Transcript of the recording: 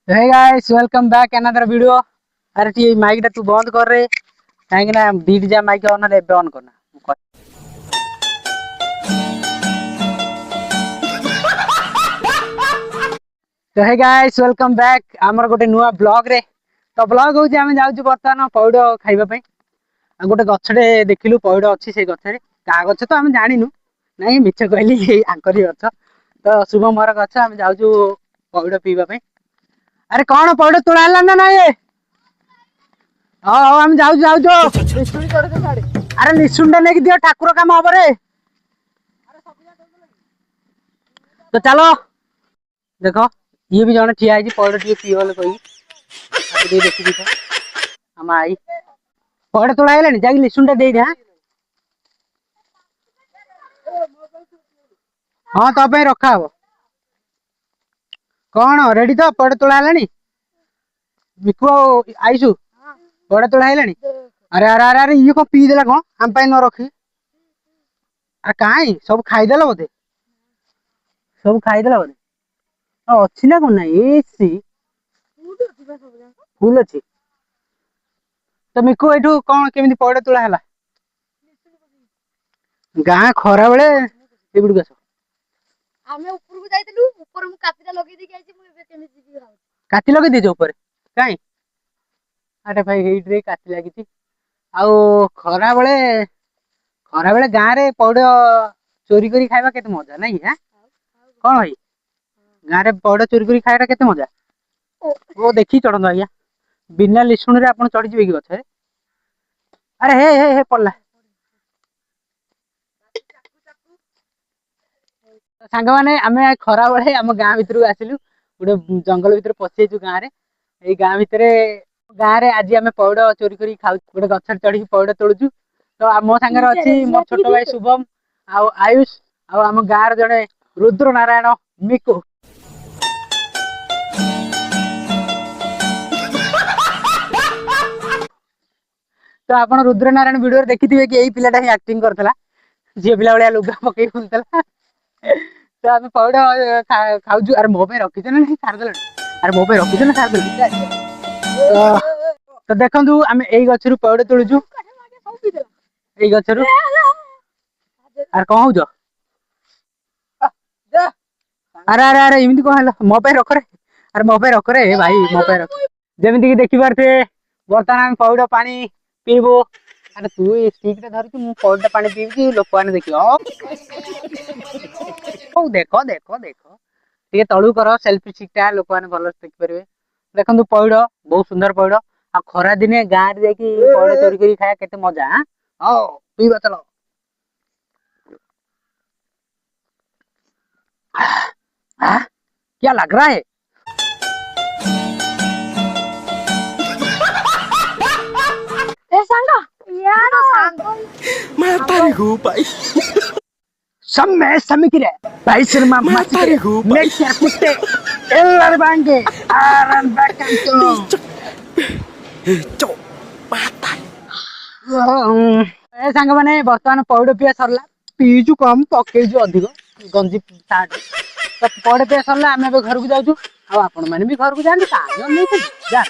हे guys welcome back another video. अरे टी mic टा तू बंद कर रे काहे ना बीट जा माइक ऑन रे ऑन करना। तो हे गाइस वेलकम बैक हमर गोटे नुआ ब्लॉग रे। तो ब्लॉग हो जे हम जाउ बर्तमान पौड़ खाइबा पई गोटे गछड़े देखिलु पौड़ अछि से गछरे का गछ तो हम जानिनु नहीं मिछ कहली आंकरी गछ तो शुभ मोर गछ हम जाउ पौड़ पीबा पई। अरे कौन पौड़ तोड़ा ना ना ये हाँ हाँ हम जाऊ अरे निशुंडा नहीं दियो ठाकुर काम हम रे। तो चलो देखो ये भी जने ठिया है पौड़ टे पी बोले कही देखी दीथा हम आई पौड़ तोड़ा है जाकि निशुंडा दे दे। हाँ तो पे रखा हम कौन रेडी तो पौड़ तोड़ा है मिकु आईसु पौड़ तोड़ा है। अरे अरे अरे अरे ये कौन पी देला कौन हम न रखी अरे कहीं सब खाईदेल बोधे सब खाईदेला बोधे अच्छी ना कौन ना सी फुल अच्छी तो मिकु एठू कौन केमी पौड़ तोड़ा है गाँ खरा बेले एबड़ू आस आमे ऊपर को जाइतलु ऊपर मु कातिला लगे दे के आइछि मु एबे केमि जीबी भाउ काती लगे देजो ऊपर काई अरे भाई एइट रे काती लागिति आउ खरा बेले गाँ रे पौड़ चोरी करी खाइबा केते मजा नहीं है कौन भाई गाँ रे पौड़ चोरी करी खाइबा केते मजा ओ देखी चढ़ंद आज्ञा बिना लिसुण रे आपण चढ़ी जिवे कि गछरे। अरे हे हे हे पड़ला सांग माने आमे खरा बेले आम गाँ भितर आसिलु गोटे जंगल भितर पशि गाँ रे ए गाँ रे आज आमे पौड़ चोरी करी खाउ गोटे गछ चढ़ी पौड़ तोड़ुचु। तो मो सांगे अच्छी मो छोट भाई शुभम आउ आयुष आम गाँ रे जड़े रुद्र नारायण मिकु। तो आप रुद्र नारायण वीडियो देखी थे कि यही पिलाटा ही एक्टिंग करथला झी पिला भाया लुगा पकई बुलथला तो आम पौड़ खाऊ। अरे मो पे रखी ना नहीं सार अरे मो पे रखी ना सार तो देखु आम यही गचर पौड़ तोड़ुचु यही गचर अरे कौन हो अरे अरे अरे इमती कौन है मो पे रख रे अरे मो पे रख रे भाई मो पे रख जमीक देखी पारे बर्तमान आम पौड़ पानी पीबू। अरे तू स्टिक रे धरिकी मु पौड़ पानी पीबी लोक मैंने देख देख देख देख टे तलू कर सेल्फी स्टिकटा लोक मैंने भल देखिपारे देखु पौड़ बहुत सुंदर पौड़ आ खरा दिने गाँ रे जाकि पौड़ चोरी कर खाया केते मजा। हाँ पीवा चलो क्या लग रहा है सांगा यार सांगा मैं तारी हूँ भाई समय समिकिरे भाई सिनेमा तारी हूँ नेक्स्ट ईयर कुत्ते एल्लर बांगे आरन बैकन चो माता ए सांग माने वर्तमान पौड़ पिया सरला पीजु कम पकेजु अधिक गंजी साट तो पौड़ पिया सरला आमे घर को जाउछु आ आपण माने भी घर को जान जा